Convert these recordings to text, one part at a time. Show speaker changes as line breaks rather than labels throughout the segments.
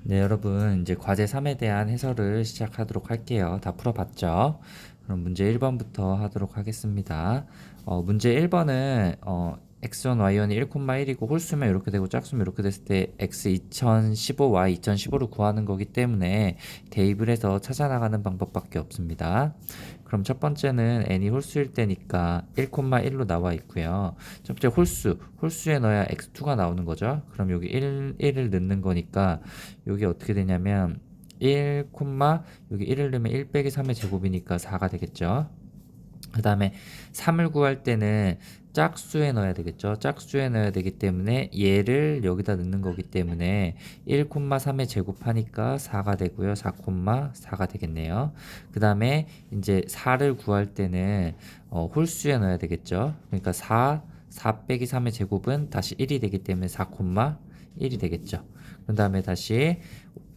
네, 여러분, 이제 과제 3에 대한 해설을 시작하도록 할게요. 다 풀어봤죠? 그럼 문제 1번부터 하도록 하겠습니다. 문제 1번은, x1, y1이 1,1이고 홀수면 이렇게 되고 짝수면 이렇게 됐을 때 x 2015, y 2015를 구하는 거기 때문에 대입을 해서 찾아나가는 방법밖에 없습니다. 그럼 첫 번째는 n이 홀수일 때니까 1,1로 나와 있고요. 첫 번째 홀수에 넣어야 x2가 나오는 거죠. 그럼 여기 1을 넣는 거니까 여기 어떻게 되냐면 1, 여기 1을 넣으면 1 빼기 3의 제곱이니까 4가 되겠죠. 그 다음에 3을 구할 때는 짝수에 넣어야 되겠죠. 짝수에 넣어야 되기 때문에 얘를 여기다 넣는 거기 때문에 1,3에 제곱하니까 4가 되고요. 4,4가 되겠네요. 그 다음에 이제 4를 구할 때는 홀수에 넣어야 되겠죠. 그러니까 4 빼기 3의 제곱은 다시 1이 되기 때문에 4,1이 되겠죠. 그 다음에 다시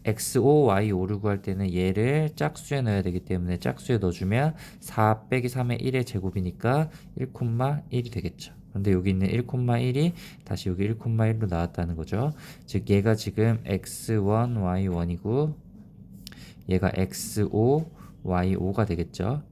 x5, y5를 구할 때는 얘를 짝수에 넣어야 되기 때문에 짝수에 넣어주면 4 빼기 3의 1의 제곱이니까 1,1이 되겠죠. 그런데 여기 있는 1,1이 다시 여기 1,1로 나왔다는 거죠. 즉 얘가 지금 x1, y1이고 얘가 x5, y5가 되겠죠.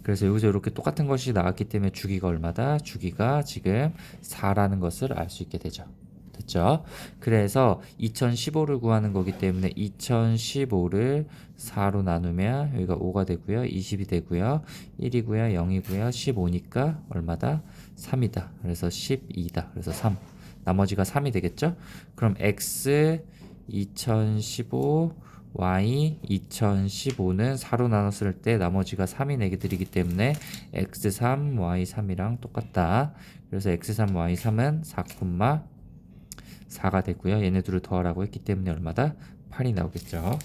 그래서 여기서 이렇게 똑같은 것이 나왔기 때문에 주기가 얼마다? 주기가 지금 4라는 것을 알 수 있게 되죠. 됐죠? 그래서 2015를 구하는 거기 때문에 2015를 4로 나누면 여기가 5가 되고요. 20이 되고요. 1이고요. 0이고요. 15니까 얼마다? 3이다. 그래서 12다. 그래서 3. 나머지가 3이 되겠죠? 그럼 x 2015 y 2015는 4로 나눴을 때 나머지가 3이 내게 드리기 때문에 x3, y3이랑 똑같다. 그래서 x3, y3은 4,4가 되고요. 얘네들을 더하라고 했기 때문에 얼마다? 8이 나오겠죠.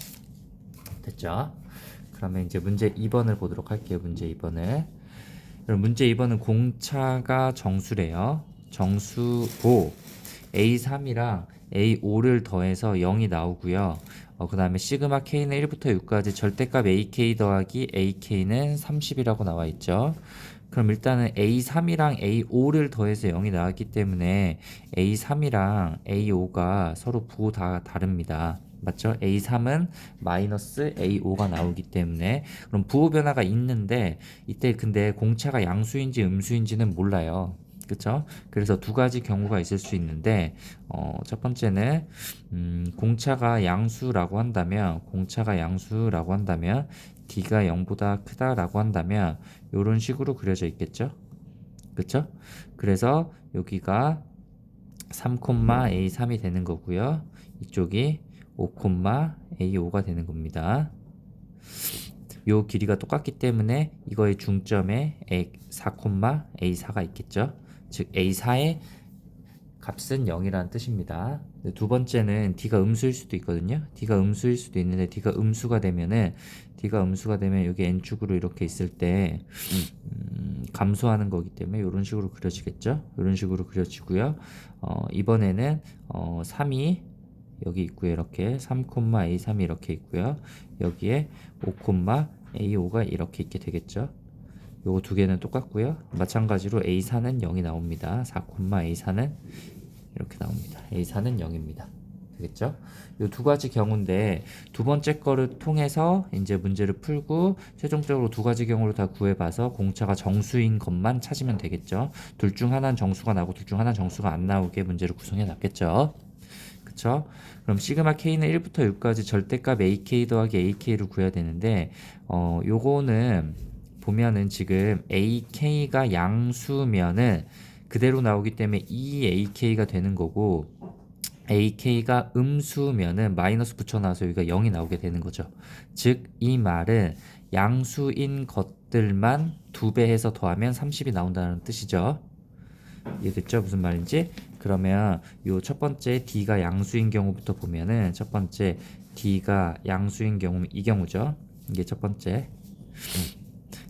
됐죠? 그러면 이제 문제 2번을 보도록 할게요. 문제 2번을. 그럼 문제 2번은 공차가 정수래요. 정수고 A3이랑 A5를 더해서 0이 나오고요. 그 다음에 시그마 K는 1부터 6까지 절대값 AK 더하기 AK는 30이라고 나와 있죠. 그럼 일단은 A3이랑 A5를 더해서 0이 나왔기 때문에 A3이랑 A5가 서로 부호 다 다릅니다. 맞죠? A3은 마이너스 A5가 나오기 때문에 그럼 부호 변화가 있는데 이때 근데 공차가 양수인지 음수인지는 몰라요. 그쵸? 그래서 두 가지 경우가 있을 수 있는데 첫 번째는 공차가 양수라고 한다면 D가 0보다 크다라고 한다면 이런 식으로 그려져 있겠죠? 그쵸? 그래서 여기가 3,A3이 되는 거고요. 이쪽이 5,A5가 되는 겁니다. 요 길이가 똑같기 때문에 이거의 중점에 4,A4가 있겠죠. 즉 A4의 값은 0이라는 뜻입니다. 두 번째는 D가 음수일 수도 있거든요. D가 음수일 수도 있는데 D가 음수가 되면 여기 n축으로 이렇게 있을 때 감소하는 거기 때문에 이런 식으로 그려지겠죠. 이런 식으로 그려지고요. 이번에는 3이 여기 있고요. 이렇게 3,A3이 이렇게 있고요. 여기에 5,A5가 이렇게 있게 되겠죠. 요거 두 개는 똑같고요. 마찬가지로 A4는 0이 나옵니다. 4,A4는 이렇게 나옵니다. A4는 0입니다. 되겠죠? 요 두 가지 경우인데 두 번째 거를 통해서 이제 문제를 풀고 최종적으로 두 가지 경우를 다 구해봐서 공차가 정수인 것만 찾으면 되겠죠. 둘 중 하나는 정수가 나고 둘 중 하나는 정수가 안 나오게 문제를 구성해 놨겠죠. 그쵸? 그럼 시그마 K는 1부터 6까지 절대값 AK 더하기 AK를 구해야 되는데 요거는 보면은 지금 AK가 양수면은 그대로 나오기 때문에 2AK가 되는 거고 AK가 음수면은 마이너스 붙여놔서 여기가 0이 나오게 되는 거죠. 즉 이 말은 양수인 것들만 2배 해서 더하면 30이 나온다는 뜻이죠. 이해됐죠? 무슨 말인지? 그러면 요 첫 번째 D가 양수인 경우부터 보면은 첫 번째 D가 양수인 경우는 이 경우죠. 이게 첫 번째.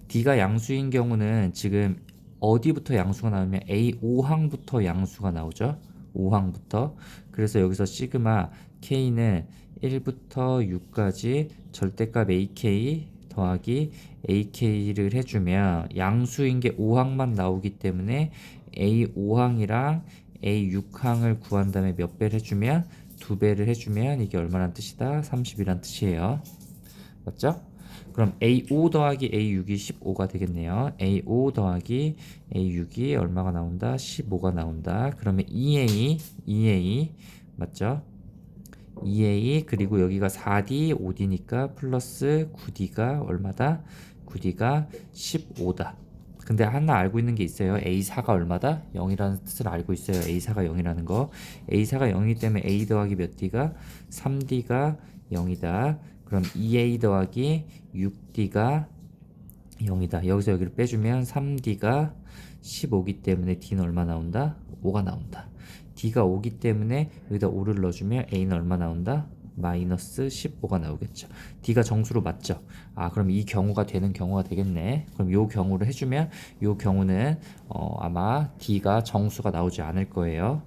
D가 양수인 경우는 지금 어디부터 양수가 나오면 A5항부터 양수가 나오죠. 5항부터. 그래서 여기서 시그마 K는 1부터 6까지 절대값 AK 더하기 AK를 해주면 양수인 게 5항만 나오기 때문에 A5항이랑 A6항을 구한 다음에 몇 배를 해주면 2배를 해주면 이게 얼마란 뜻이다? 30이란 뜻이에요. 맞죠? 그럼 A5 더하기 A6이 15가 되겠네요. A5 더하기 A6이 얼마가 나온다? 15가 나온다. 그러면 2A 맞죠? 2A 그리고 여기가 4D 5D니까 플러스 9D가 얼마다? 9D가 15다. 근데 하나 알고 있는 게 있어요. A4가 얼마다? 0이라는 뜻을 알고 있어요. A4가 0이라는 거. A4가 0이기 때문에 A 더하기 몇 D가? 3D가 0이다. 그럼 2A 더하기 6D가 0이다. 여기서 여기를 빼주면 3D가 15기 때문에 D는 얼마 나온다? 5가 나온다. D가 5기 때문에 여기다 5를 넣어주면 A는 얼마 나온다? 마이너스 15가 나오겠죠. D가 정수로 맞죠? 아, 그럼 이 경우가 되는 경우가 되겠네. 그럼 요 경우를 해주면 요 경우는 아마 D가 정수가 나오지 않을 거예요.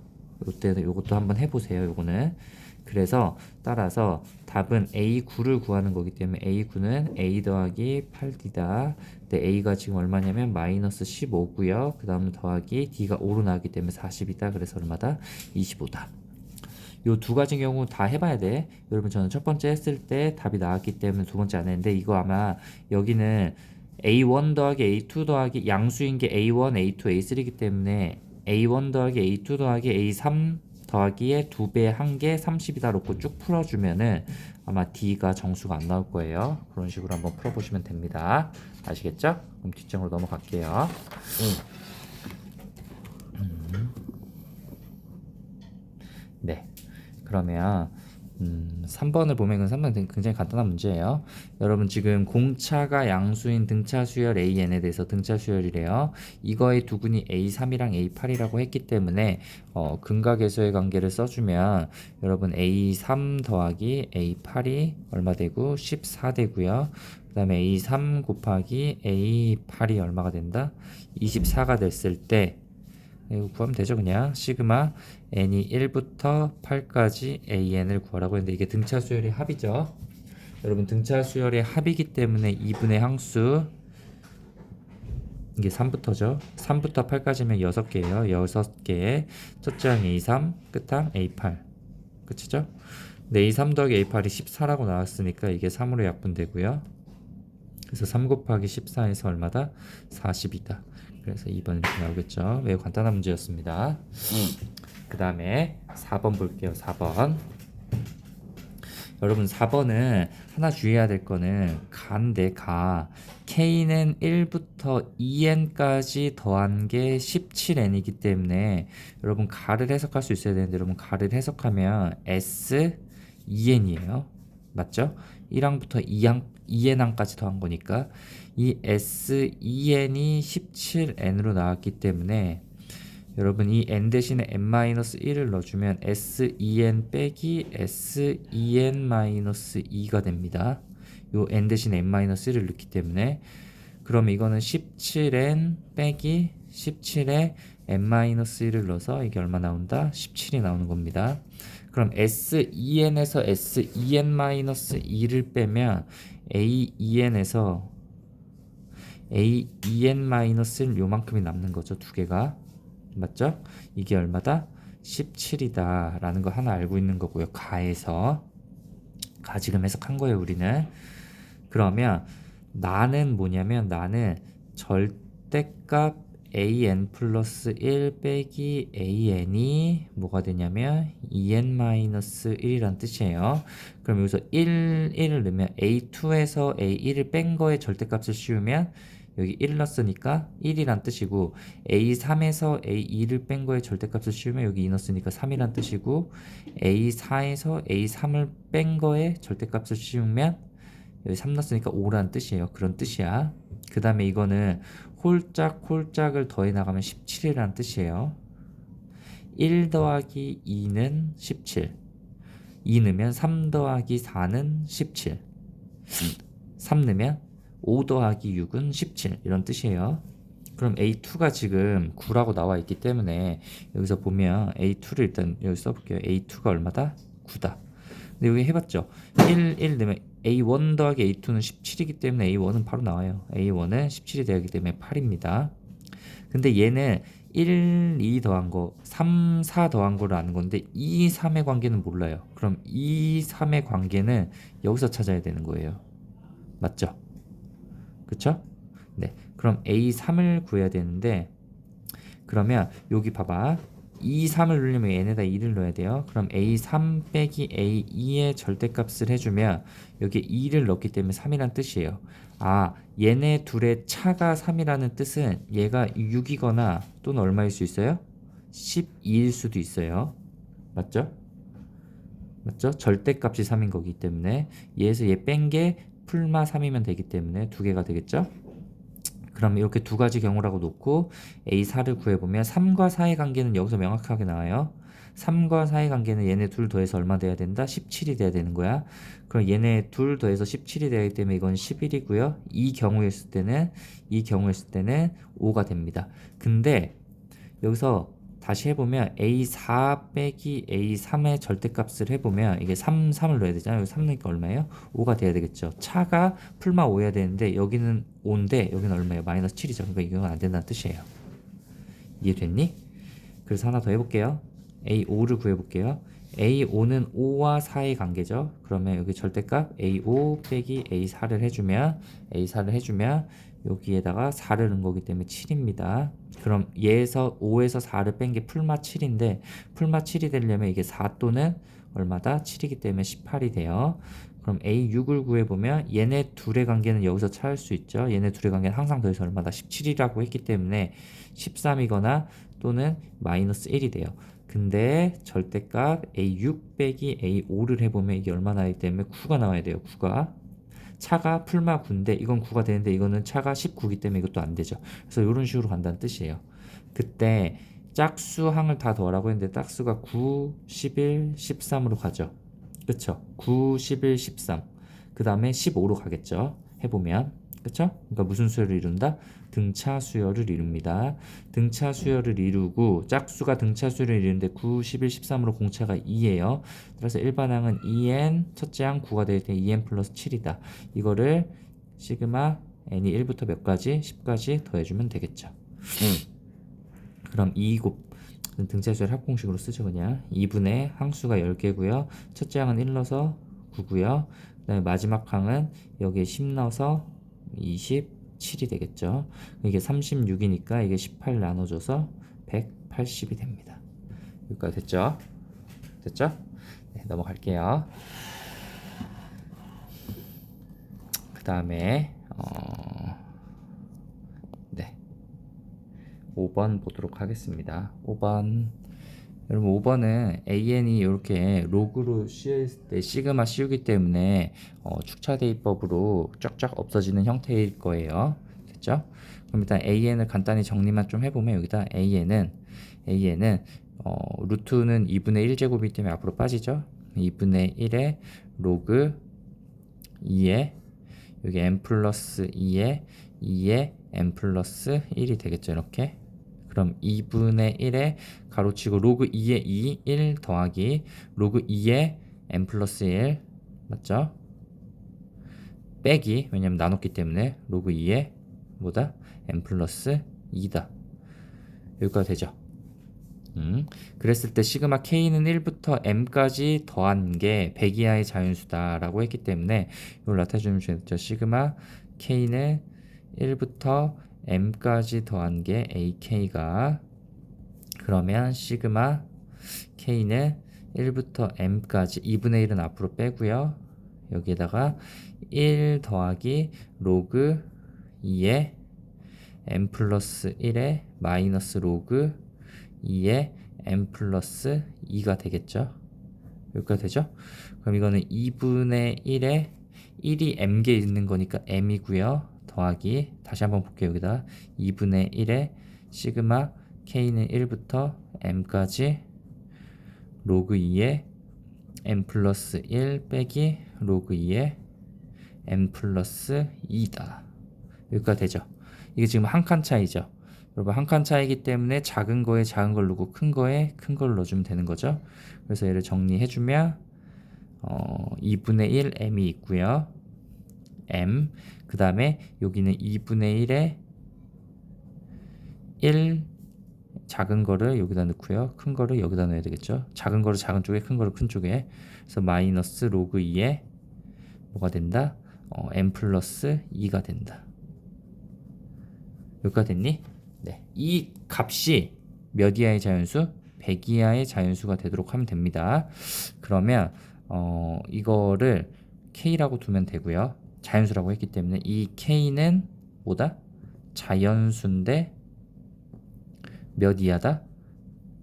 요때는 요것도 한번 해보세요. 요거는. 그래서 따라서 답은 A9를 구하는 거기 때문에 A9는 A 더하기 8D다. 근데 A가 지금 얼마냐면 마이너스 15고요. 그 다음 더하기 D가 5로 나왔기 때문에 40이다. 그래서 얼마다? 25다. 요 두 가지 경우 다 해봐야 돼. 여러분 저는 첫 번째 했을 때 답이 나왔기 때문에 두 번째 안 했는데 이거 아마 여기는 A1 더하기 A2 더하기 양수인 게 A1, A2, A3이기 때문에 A1 더하기 A2 더하기 A3 더하기에 2배 한 개 30이다 놓고 쭉 풀어주면은 아마 D가 정수가 안 나올 거예요. 그런 식으로 한번 풀어보시면 됩니다. 아시겠죠? 그럼 뒷장으로 넘어갈게요. 네. 그러면 3번을 보면 3번은 굉장히 간단한 문제예요. 여러분 지금 공차가 양수인 등차 수열 AN에 대해서 등차 수열이래요. 이거의 두근이 A3이랑 A8이라고 했기 때문에 근각에서의 관계를 써주면 여러분 A3 더하기 A8이 얼마 되고 14 되고요. 그 다음에 A3 곱하기 A8이 얼마가 된다? 24가 됐을 때 이거 구하면 되죠. 그냥 시그마 n이 1부터 8까지 an을 구하라고 했는데 이게 등차 수열의 합이죠. 여러분 등차 수열의 합이기 때문에 2분의 항수 이게 3부터죠. 3부터 8까지면 6개예요. 6개 첫째 항 A3 끝항 A8 끝이죠. 근데 A3 더하기 A8이 14라고 나왔으니까 이게 3으로 약분되고요. 그래서 3 곱하기 14에서 얼마다? 40이다. 그래서 2번 이렇게 나오겠죠. 매우 간단한 문제였습니다. 그 다음에 4번 볼게요. 4번. 여러분 4번은 하나 주의해야 될 거는 가인데 가. K는 1부터 2n까지 더한 게 17n이기 때문에 여러분 가를 해석할 수 있어야 되는데 여러분 가를 해석하면 S 2n이에요. 맞죠? 1항부터 2n항까지 더한 거니까 이 S2n이 17n으로 나왔기 때문에 여러분 이 n 대신에 n-1을 넣어주면 S2n 빼기 S2n-2가 됩니다. 요 n 대신에 n-1을 넣기 때문에 그럼 이거는 17n 빼기 17에 n-1을 넣어서 이게 얼마 나온다? 17이 나오는 겁니다. 그럼 S2n에서 S2n-2를 빼면 A2n에서 A2n- 요만큼이 남는 거죠. 두 개가. 맞죠? 이게 얼마다? 17이다 라는 거 하나 알고 있는 거고요. 가에서 가 지금 해석한 거예요. 우리는. 그러면 나는 뭐냐면 나는 절대값 an 플러스 1 빼기 an이 뭐가 되냐면 2n-1이란 뜻이에요. 그럼 여기서 1을 넣으면 a2에서 a1을 뺀 거에 절대값을 씌우면 여기 1 넣었으니까 1이란 뜻이고 A3에서 A2를 뺀 거에 절대값을 씌우면 여기 2 넣었으니까 3이란 뜻이고 A4에서 A3을 뺀 거에 절대값을 씌우면 여기 3 넣었으니까 5라는 뜻이에요. 그런 뜻이야. 그 다음에 이거는 홀짝을 더해 나가면 17이라는 뜻이에요. 1 더하기 2는 17 2 넣으면 3 더하기 4는 17 3 넣으면 5 더하기 6은 17 이런 뜻이에요. 그럼 A2가 지금 9라고 나와 있기 때문에 여기서 보면 A2를 일단 여기 써볼게요. A2가 얼마다? 9다. 근데 여기 해봤죠. 1 넣으면 A1 더하기 A2는 17이기 때문에 A1은 바로 나와요. A1은 17이 되기 때문에 8입니다. 근데 얘는 1, 2 더한 거, 3, 4 더한 거를 아는 건데 2, 3의 관계는 몰라요. 그럼 2, 3의 관계는 여기서 찾아야 되는 거예요. 맞죠? 그쵸? 네. 그럼 A3을 구해야 되는데 그러면 여기 봐봐. 2, 3을 넣으려면 얘네다 2를 넣어야 돼요. 그럼 A3 빼기 A2의 절대값을 해주면 여기 2를 넣기 때문에 3이란 뜻이에요. 아, 얘네 둘의 차가 3이라는 뜻은 얘가 6이거나 또는 얼마일 수 있어요? 12일 수도 있어요. 맞죠? 맞죠? 절대값이 3인 거기 때문에 얘에서 얘 뺀 게 풀마 3이면 되기 때문에 두 개가 되겠죠? 그럼 이렇게 두 가지 경우라고 놓고 A4를 구해보면 3과 4의 관계는 여기서 명확하게 나와요. 3과 4의 관계는 얘네 둘 더해서 얼마 돼야 된다? 17이 돼야 되는 거야. 그럼 얘네 둘 더해서 17이 되기 때문에 이건 11이고요. 이 경우였을 때는 5가 됩니다. 근데 여기서 다시 해보면 A4 빼기 A3의 절대값을 해보면 이게 3을 넣어야 되잖아요. 여기 3 넣으니까 얼마예요? 5가 돼야 되겠죠. 차가 풀마 5여야 되는데 여기는 5인데 여기는 얼마예요? 마이너스 7이죠. 그러니까 이건 안 된다는 뜻이에요. 이해됐니? 그래서 하나 더 해볼게요. A5를 구해볼게요. A5는 5와 4의 관계죠. 그러면 여기 절대값 A5 빼기 A4를 해주면 여기에다가 4를 넣은 거기 때문에 7입니다. 그럼 얘에서 5에서 4를 뺀 게 풀마 7인데 풀마 7이 되려면 이게 4 또는 얼마다? 7이기 때문에 18이 돼요. 그럼 A6을 구해보면 얘네 둘의 관계는 여기서 찾을 수 있죠. 얘네 둘의 관계는 항상 더해서 얼마다? 17이라고 했기 때문에 13이거나 또는 마이너스 1이 돼요. 근데 절대값 A6 빼기 A5를 해보면 이게 얼마 나기 때문에 9가 나와야 돼요. 9가. 차가 풀마 9인데 이건 9가 되는데 이거는 차가 19기 때문에 이것도 안 되죠. 그래서 이런 식으로 간다는 뜻이에요. 그때 짝수 항을 다 더하라고 했는데 짝수가 9, 11, 13으로 가죠. 그쵸? 9, 11, 13. 그 다음에 15로 가겠죠. 해보면. 그쵸? 그러니까 무슨 수열을 이룬다? 등차 수열을 이룹니다. 등차 수열을 이루고 짝수가 등차 수열을 이루는데 9, 11, 13으로 공차가 2예요. 그래서 일반항은 2n, 첫째 항 9가 되기 때문에 2n 플러스 7이다. 이거를 시그마 n이 1부터 몇 가지? 10까지 더해주면 되겠죠. 그럼 2곱 등차 수열 합공식으로 쓰죠. 그냥 2분의 항수가 10개고요. 첫째 항은 1 넣어서 9고요. 그 다음에 마지막 항은 여기에 10 넣어서 27이 되겠죠. 이게 36이니까 이게 18 나눠줘서 180이 됩니다. 여기까지 됐죠? 됐죠? 네, 넘어갈게요. 그 다음에 네, 5번 보도록 하겠습니다. 5번 여러분 5번은 AN이 이렇게 로그로 씌웠을 때 시그마 씌우기 때문에 축차 대입법으로 쫙쫙 없어지는 형태일 거예요. 됐죠? 그럼 일단 AN을 간단히 정리만 좀 해보면 여기다 AN은 루트는 2분의 1제곱이기 때문에 앞으로 빠지죠. 2분의 1에 로그 2에 여기 n 플러스 2에 n 플러스 1이 되겠죠. 이렇게. 그럼 2분의 1에 가로치고 로그 2에 2, 1 더하기 로그 2에 n 플러스 1 맞죠? 빼기 왜냐면 나눴기 때문에 로그 2에 뭐다? n 플러스 2다. 여기까지 되죠? 그랬을 때 시그마 k는 1부터 m까지 더한 게 100 이하의 자연수다 라고 했기 때문에 이걸 나타내주면 되죠. 시그마 k는 1부터 m까지 더한 게 ak가 그러면 시그마 k는 1부터 m까지 2분의 1은 앞으로 빼고요. 여기에다가 1 더하기 로그 2에 n 플러스 1에 마이너스 로그 2에 n 플러스 2가 되겠죠. 여기까지 되죠? 그럼 이거는 2분의 1에 1이 m개 있는 거니까 m이고요. 더하기 다시 한번 볼게요. 여기다 2분의 1에 시그마 k는 1부터 m까지 로그 2에 n 플러스 1 빼기 로그 2에 n 플러스 2다. 여기까지 되죠. 이게 지금 한 칸 차이죠. 여러분 한 칸 차이기 때문에 작은 거에 작은 걸 넣고 큰 거에 큰 걸 넣어주면 되는 거죠. 그래서 얘를 정리해주면 2분의 1 m이 있고요. m 그 다음에 여기는 2분의 1에 1 작은 거를 여기다 넣고요. 큰 거를 여기다 넣어야 되겠죠. 작은 거를 작은 쪽에, 큰 거를 큰 쪽에. 그래서 마이너스 로그 2에 뭐가 된다? n 플러스 2가 된다. 여기가 됐니? 네. 이 값이 몇 이하의 자연수? 100 이하의 자연수가 되도록 하면 됩니다. 그러면 이거를 k라고 두면 되고요. 자연수라고 했기 때문에 이 k는 뭐다? 자연수인데 몇 이하다?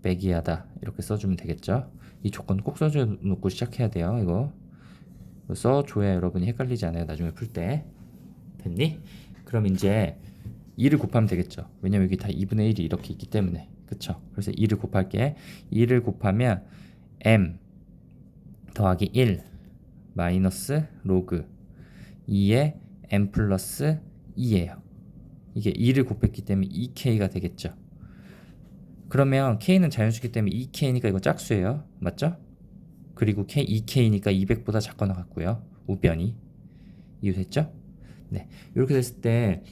100 이하다. 이렇게 써주면 되겠죠. 이 조건 꼭 써놓고 시작해야 돼요. 이거 써줘야 여러분이 헷갈리지 않아요. 나중에 풀 때. 됐니? 그럼 이제 2를 곱하면 되겠죠. 왜냐면 여기 다 2분의 1이 이렇게 있기 때문에. 그쵸? 그래서 2를 곱할게. 2를 곱하면 m 더하기 1 마이너스 로그 2에 m 플러스 2예요. 이게 2를 곱했기 때문에 2k가 되겠죠. 그러면 k는 자연수기 때문에 2k니까 이거 짝수예요. 맞죠? 그리고 2k니까 200보다 작거나 같고요. 우변이. 이해됐죠? 네. 이렇게 됐을 때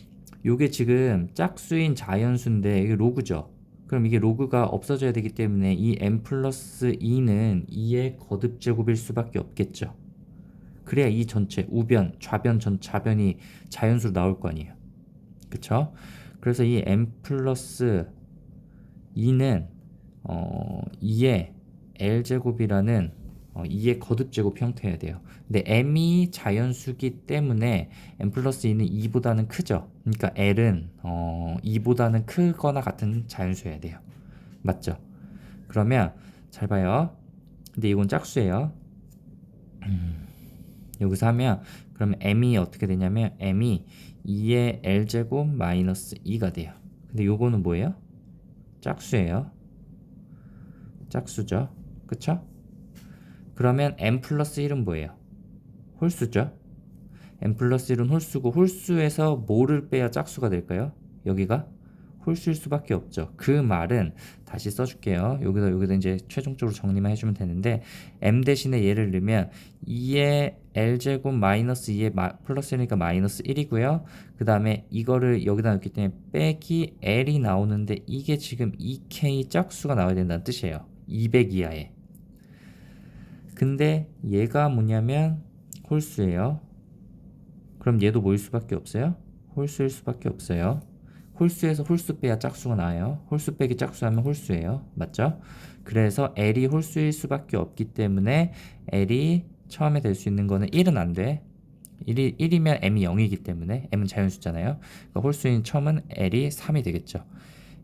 요게 지금 짝수인 자연수인데 이게 로그죠. 그럼 이게 로그가 없어져야 되기 때문에 이 m 플러스 2는 2의 거듭제곱일 수밖에 없겠죠. 그래야 이 전체 우변, 좌변, 좌변이 자연수로 나올 거 아니에요. 그쵸? 그래서 이 m 플러스 2는 2의 l제곱이라는 2의 거듭제곱 형태여야 돼요. 근데 m이 자연수기 때문에 m 플러스 2는 2보다는 크죠. 그러니까 l은 2보다는 크거나 같은 자연수여야 돼요. 맞죠? 그러면 잘 봐요. 근데 이건 짝수예요. 여기서 하면 그러면 m이 어떻게 되냐면 m이 2의 l제곱 마이너스 2가 돼요. 근데 요거는 뭐예요? 짝수예요. 짝수죠. 그쵸? 그러면 m 플러스 1은 뭐예요? 홀수죠. m 플러스 1은 홀수고 홀수에서 뭐를 빼야 짝수가 될까요? 여기가 홀수일 수밖에 없죠. 그 말은 다시 써줄게요. 여기다 이제 최종적으로 정리만 해주면 되는데 m 대신에 얘를 넣으면 2의 l제곱 마이너스 2의 플러스 1이니까 마이너스 1이고요. 그 다음에 이거를 여기다 넣기 때문에 빼기 l이 나오는데 이게 지금 2k 짝수가 나와야 된다는 뜻이에요. 200 이하에. 근데 얘가 뭐냐면 홀수예요. 그럼 얘도 뭐일 수밖에 없어요? 홀수일 수밖에 없어요. 홀수에서 홀수 빼야 짝수가 나와요. 홀수 빼기 짝수하면 홀수예요. 맞죠? 그래서 L이 홀수일 수밖에 없기 때문에 L이 처음에 될 수 있는 거는 1은 안 돼. 1이면 M이 0이기 때문에 M은 자연수잖아요. 그러니까 홀수인 처음은 L이 3이 되겠죠.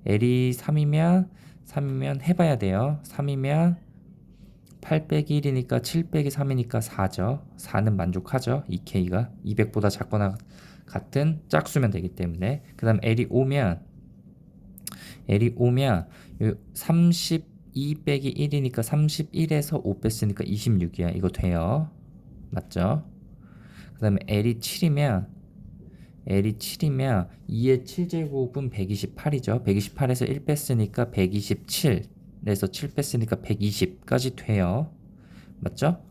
L이 3이면 해봐야 돼요. 3이면 8 빼기 1이니까 7 빼기 3이니까 4죠. 4는 만족하죠. 2K가 200보다 작거나 같은 짝수면 되기 때문에. 그 다음 L이 5면 32 빼기 1이니까 31에서 5 뺐으니까 26이야. 이거 돼요. 맞죠? 그 다음에 L이 7이면 2의 7제곱은 128이죠. 128에서 1 뺐으니까 127에서 7 뺐으니까 120까지 돼요. 맞죠?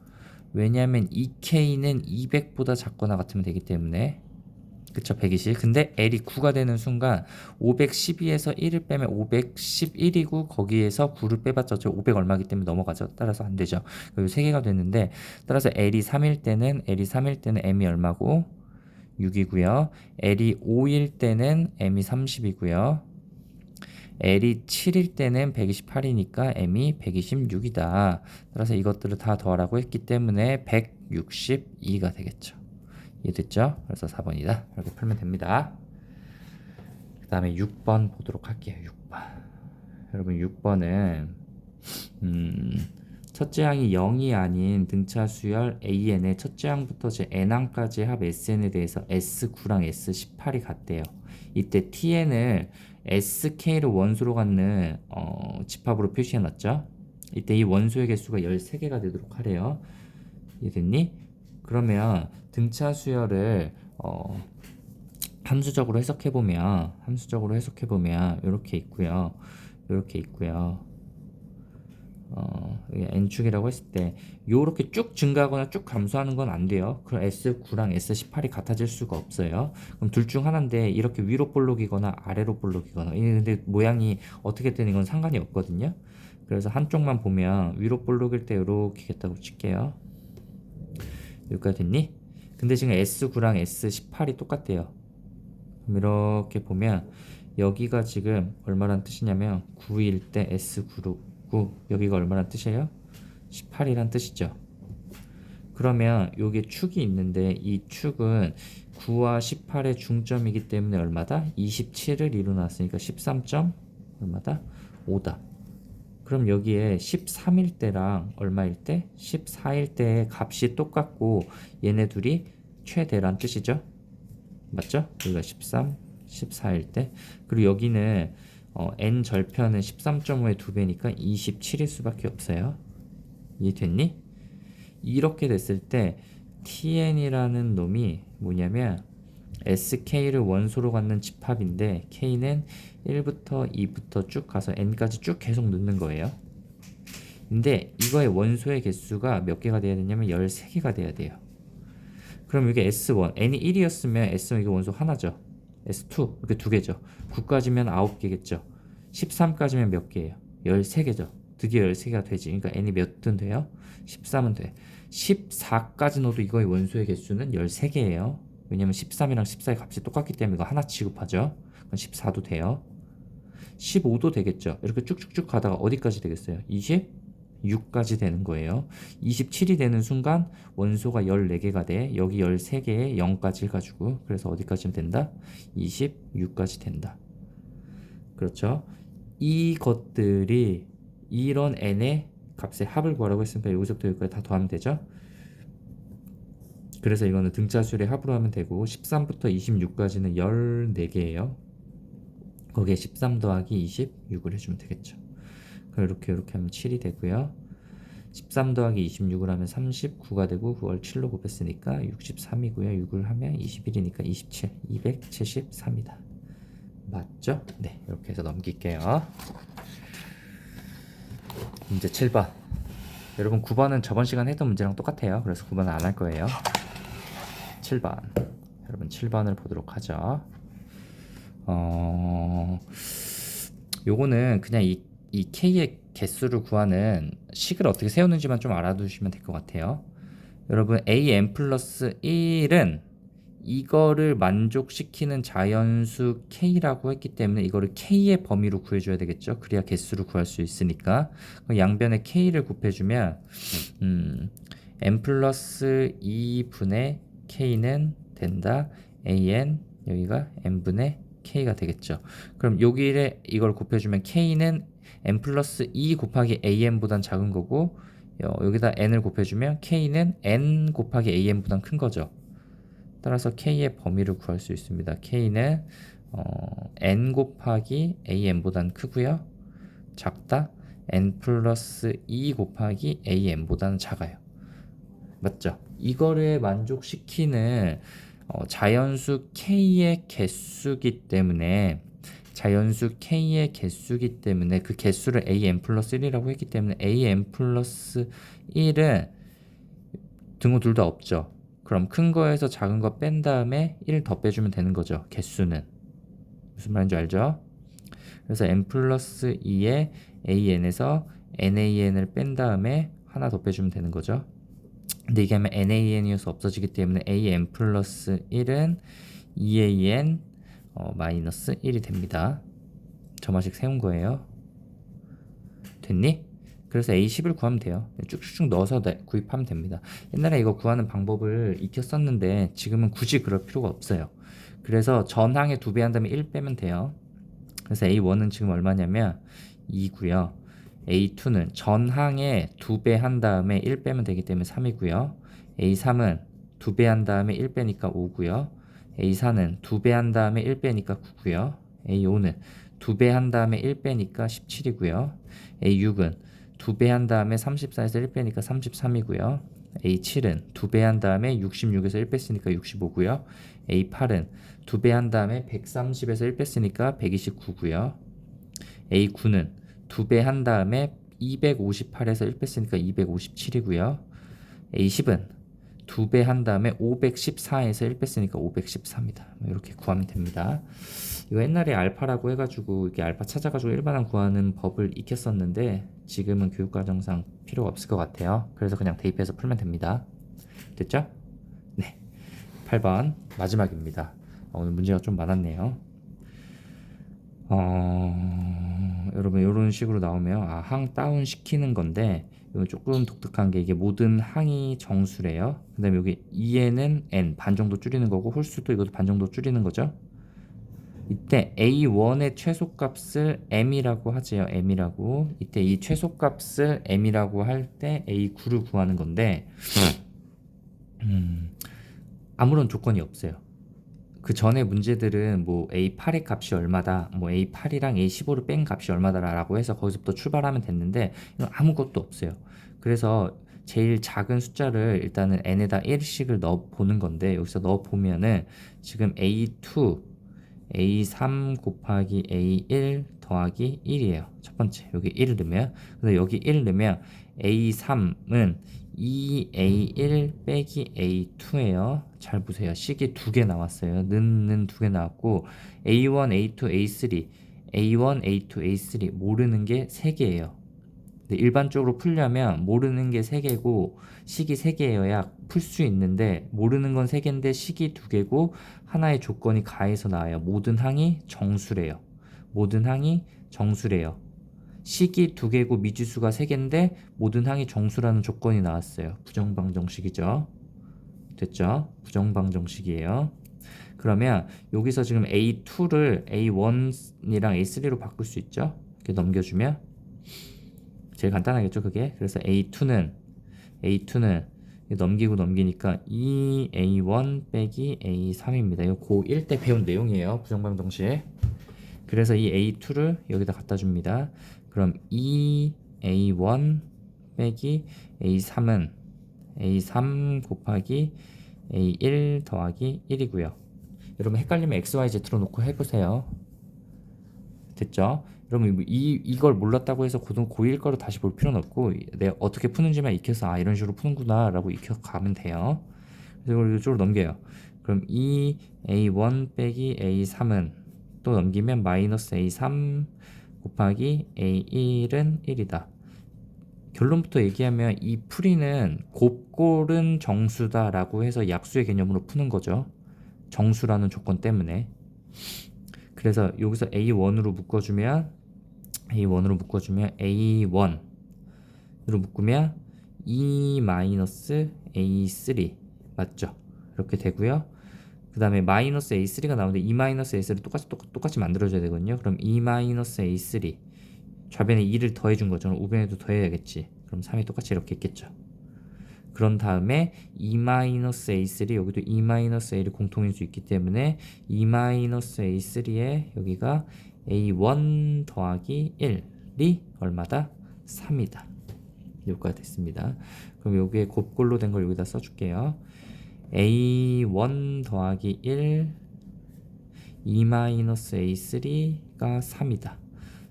왜냐하면 2K는 200보다 작거나 같으면 되기 때문에. 그쵸, 120. 근데 L이 9가 되는 순간 512에서 1을 빼면 511이고 거기에서 9를 빼봤자 500 얼마기 때문에 넘어가죠. 따라서 안 되죠. 그리고 3개가 됐는데 따라서 L이 3일 때는 M이 얼마고? 6이고요. L이 5일 때는 M이 30이고요. L이 7일 때는 128이니까 M이 126이다. 따라서 이것들을 다 더하라고 했기 때문에 162가 되겠죠. 이해됐죠? 그래서 4번이다. 이렇게 풀면 됩니다. 그 다음에 6번 보도록 할게요. 6번. 여러분 6번은 첫째 항이 0이 아닌 등차 수열 AN의 첫째 항부터 제 N항까지의 합 SN에 대해서 S9랑 S18이 같대요. 이때 TN을 SK를 원소로 갖는 집합으로 표시해놨죠. 이때 이 원소의 개수가 13개가 되도록 하래요. 이해됐니? 그러면 등차 수열을 함수적으로 해석해보면 이렇게 있고요. 이렇게 있고요. n축이라고 했을 때 요렇게 쭉 증가하거나 쭉 감소하는 건 안 돼요. 그럼 S9랑 S18이 같아질 수가 없어요. 그럼 둘 중 하나인데 이렇게 위로 볼록이거나 아래로 볼록이거나 근데 모양이 어떻게 되는 건 상관이 없거든요. 그래서 한쪽만 보면 위로 볼록일 때 이렇게 겠다고 칠게요. 여기까지 됐니? 근데 지금 S9랑 S18이 똑같대요. 그럼 이렇게 보면 여기가 지금 얼마란 뜻이냐면 9일 때 S9로 9 여기가 얼마란 뜻이에요? 18이란 뜻이죠. 그러면 여기 축이 있는데 이 축은 9와 18의 중점이기 때문에 얼마다? 27을 이루어놨으니까 13. 얼마다? 5다. 그럼 여기에 13일 때랑 얼마일 때? 14일 때의 값이 똑같고 얘네 둘이 최대란 뜻이죠. 맞죠? 여기가 13, 14일 때. 그리고 여기는 n 절편은 13.5의 2배니까 27일 수밖에 없어요. 이해됐니? 이렇게 됐을 때 tn이라는 놈이 뭐냐면 sk를 원소로 갖는 집합인데 k는 1부터 2부터 쭉 가서 n까지 쭉 계속 넣는 거예요. 근데 이거의 원소의 개수가 몇 개가 돼야 되냐면 13개가 돼야 돼요. 그럼 이게 S1, n이 1이었으면 S1 이게 원소 하나죠. S2 이렇게 두 개죠. 9까지면 9개겠죠. 13까지면 몇 개예요? 13개죠. 드디어 13개가 되지. 그러니까 n이 몇든 돼요? 13은 돼. 14까지 넣어도 이거의 원소의 개수는 13개예요. 왜냐면 13이랑 14의 값이 똑같기 때문에 이거 하나 취급하죠. 그럼 14도 돼요. 15도 되겠죠. 이렇게 쭉쭉쭉 가다가 어디까지 되겠어요? 26까지 되는 거예요. 27이 되는 순간 원소가 14개가 돼. 여기 13개에 0까지 해가지고 그래서 어디까지는 된다? 26까지 된다. 그렇죠? 이것들이 이런 n의 값의 합을 구하라고 했으니까 여기서부터 여기까지 다 더하면 되죠? 그래서 이거는 등차수의 합으로 하면 되고 13부터 26까지는 14개예요. 거기에 13 더하기 26을 해주면 되겠죠. 그럼 이렇게 하면 7이 되고요. 13 더하기 26을 하면 39가 되고 그걸 7로 곱했으니까 63이고요. 6을 하면 21이니까 27, 273이다. 맞죠? 네, 이렇게 해서 넘길게요. 문제 7번. 여러분 9번은 저번 시간에 했던 문제랑 똑같아요. 그래서 9번은 안 할 거예요. 7번. 여러분 7번을 보도록 하죠. 요거는 그냥 이 K의 개수를 구하는 식을 어떻게 세우는지만 좀 알아두시면 될 것 같아요. 여러분 AN 플러스 1은 이거를 만족시키는 자연수 K라고 했기 때문에 이거를 K의 범위로 구해줘야 되겠죠. 그래야 개수를 구할 수 있으니까 양변에 K를 곱해주면 N 플러스 2분의 K는 된다. AN 여기가 N분의 K가 되겠죠. 그럼 여기에 이걸 곱해주면 K는 N 플러스 2 곱하기 AN보단 작은 거고 여기다 N을 곱해주면 K는 N 곱하기 AN보단 큰 거죠. 따라서 K의 범위를 구할 수 있습니다. K는 N 곱하기 AN보단 크고요. 작다. N 플러스 2 곱하기 AN보다는 작아요. 맞죠? 이거를 만족시키는 자연수 K의 개수기 때문에 그 개수를 AN 플러스 1이라고 했기 때문에 AN 플러스 1은 등호 둘 다 없죠. 그럼 큰 거에서 작은 거 뺀 다음에 1 더 빼주면 되는 거죠. 개수는. 무슨 말인지 알죠? 그래서 n 플러스 2에 an에서 nan을 뺀 다음에 하나 더 빼주면 되는 거죠. 근데 이게 하면 nan이어서 없어지기 때문에 an 플러스 1은 2an 마이너스 1이 됩니다. 저만식 세운 거예요. 됐니? 그래서 A10을 구하면 돼요. 쭉쭉쭉 넣어서 구입하면 됩니다. 옛날에 이거 구하는 방법을 익혔었는데 지금은 굳이 그럴 필요가 없어요. 그래서 전항에 2배 한 다음에 1 빼면 돼요. 그래서 A1은 지금 얼마냐면 2고요. A2는 전항에 2배 한 다음에 1 빼면 되기 때문에 3이고요. A3은 2배 한 다음에 1 빼니까 5고요. A4는 2배 한 다음에 1 빼니까 9고요. A5는 2배 한 다음에 1 빼니까 17이고요. A6은 2배 한 다음에 34에서 1 빼니까 33이고요. A7은 2배 한 다음에 66에서 1 뺐으니까 65고요. A8은 2배 한 다음에 130에서 1 뺐으니까 129고요. A9는 2배 한 다음에 258에서 1 뺐으니까 257이고요. A10은 2배 한 다음에 514에서 1 뺐으니까 514입니다. 이렇게 구하면 됩니다. 이거 옛날에 알파라고 해가지고 이게 알파 찾아가지고 일반항 구하는 법을 익혔었는데 지금은 교육과정상 필요가 없을 것 같아요. 그래서 그냥 대입해서 풀면 됩니다. 됐죠? 네. 8번 마지막입니다. 오늘 문제가 좀 많았네요. 여러분 이런 식으로 나오면 항 다운 시키는 건데 이거 조금 독특한 게 이게 모든 항이 정수래요. 그 다음에 여기 2에는 n 반 정도 줄이는 거고 홀수도 이것도 반 정도 줄이는 거죠. 이때 A1의 최소값을 m이라고 하지요. m이라고. 이때 이 최소값을 m이라고 할 때 A9를 구하는 건데 아무런 조건이 없어요. 그 전에 문제들은 뭐 A8의 값이 얼마다, 뭐 A8이랑 A15를 뺀 값이 얼마다라고 해서 거기서부터 출발하면 됐는데 이건 아무것도 없어요. 그래서 제일 작은 숫자를 일단은 n에다 1씩을 넣어 보는 건데 여기서 넣어 보면은 지금 A2, A3 곱하기 A1 더하기 1이에요. 첫 번째 여기 1을 넣으면, 근데 여기 1을 넣으면 A3은 2A1 빼기 A2예요. 잘 보세요. 식이 두 개 나왔어요. 는 두 개 나왔고 A1, A2, A3, A1, A2, A3 모르는 게 세 개예요. 일반적으로 풀려면 모르는 게 세 개고 식이 세 개여야 풀 수 있는데 모르는 건 세 개인데 식이 두 개고 하나의 조건이 가해서 나와요. 모든 항이 정수래요. 모든 항이 정수래요. 식이 두 개고 미지수가 세 개인데 모든 항이 정수라는 조건이 나왔어요. 부정방정식이죠. 됐죠? 부정방정식이에요. 그러면 여기서 지금 A2를 A1이랑 A3로 바꿀 수 있죠? 이렇게 넘겨주면 제일 간단하겠죠, 그게. 그래서 A2는 넘기고 넘기니까 2A1 빼기 A3입니다. 이거 고1 때 배운 내용이에요. 부정방정식. 그래서 이 A2를 여기다 갖다 줍니다. 그럼 2A1 빼기 A3은 A3 곱하기 A1 더하기 1이고요. 여러분 헷갈리면 XYZ로 놓고 해보세요. 됐죠? 여러분 이걸 몰랐다고 해서 고1 거를 다시 볼 필요는 없고 내가 어떻게 푸는지만 익혀서 이런 식으로 푸는구나 라고 익혀가면 돼요. 그래서 이걸 이쪽으로 넘겨요. 그럼 2A1 빼기 A3은 또 넘기면 마이너스 A3 곱하기 A1은 1이다. 결론부터 얘기하면 이 풀이는 곱골은 정수다 라고 해서 약수의 개념으로 푸는 거죠. 정수라는 조건 때문에. 그래서 여기서 A1으로 묶어주면 A1으로 묶으면 2-A3 맞죠? 이렇게 되고요. 그 다음에 마이너스 A3가 나오는데 2-A3를 똑같이 만들어줘야 되거든요. 그럼 2-A3 좌변에 2를 더해준 거죠. 우변에도 더해야겠지. 그럼 3이 똑같이 이렇게 있겠죠. 그런 다음에 2-A3 여기도 2-A를 공통인 수 있기 때문에 2-A3에 여기가 A1 더하기 1이 얼마다? 3이다. 여기가 됐습니다. 그럼 여기에 곱골로 된 걸 여기다 써줄게요. A1 더하기 1 2-A3가 3이다.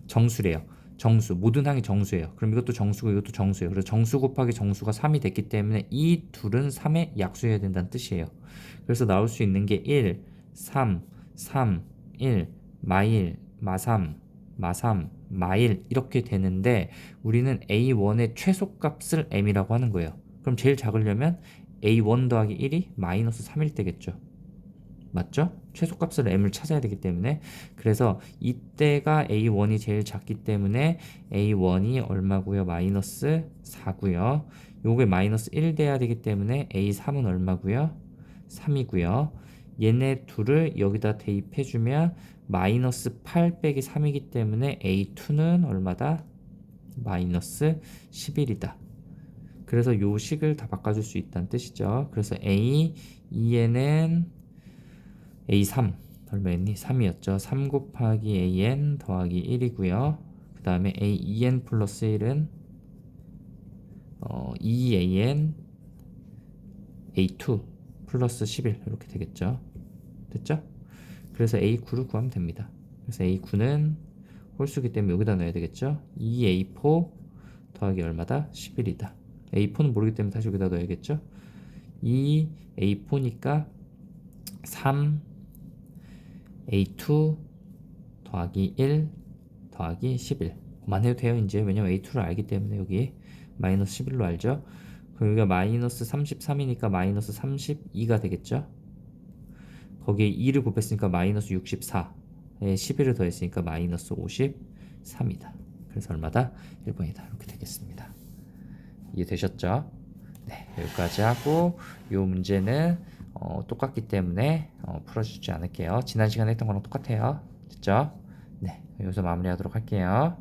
정수래요. 정수, 모든 항이 정수예요. 그럼 이것도 정수고 이것도 정수예요. 그래서 정수 곱하기 정수가 3이 됐기 때문에 이 둘은 3의 약수여야 된다는 뜻이에요. 그래서 나올 수 있는 게 1, 3, 3, 1, 마1, 마3, 마3, 마1 이렇게 되는데 우리는 A1의 최소값을 m이라고 하는 거예요. 그럼 제일 작으려면 A1 더하기 1이 마이너스 3일 때겠죠. 맞죠? 최소값을 m을 찾아야 되기 때문에 그래서 이때가 A1이 제일 작기 때문에 A1이 얼마고요? 마이너스 4고요. 요게 마이너스 1 돼야 되기 때문에 A3은 얼마고요? 3이고요. 얘네 둘을 여기다 대입해주면 마이너스 8 빼기 3이기 때문에 A2는 얼마다? 마이너스 11이다. 그래서 요 식을 다 바꿔줄 수 있다는 뜻이죠. 그래서 A, 2에는 A3 얼마였니? 3이었죠. 3 곱하기 AN 더하기 1이고요. 그 다음에 AEN 플러스 1은 2AN A2 플러스 11 이렇게 되겠죠. 됐죠? 그래서 A9를 구하면 됩니다. 그래서 A9는 홀수기 때문에 여기다 넣어야 되겠죠. 2A4 더하기 얼마다? 11이다. A4는 모르기 때문에 다시 여기다 넣어야겠죠? 2 A4니까 3 A2 더하기 1 더하기 11 그만 해도 돼요 이제. 왜냐면 A2를 알기 때문에 여기 마이너스 11로 알죠. 그럼 여기가 마이너스 33이니까 마이너스 32가 되겠죠. 거기에 2를 곱했으니까 마이너스 64에 11을 더했으니까 마이너스 53이다. 그래서 얼마다? 1번이다. 이렇게 되겠습니다. 이해되셨죠? 네, 여기까지 하고 이 문제는 똑같기 때문에 풀어주지 않을게요. 지난 시간에 했던 거랑 똑같아요. 됐죠? 네, 여기서 마무리하도록 할게요.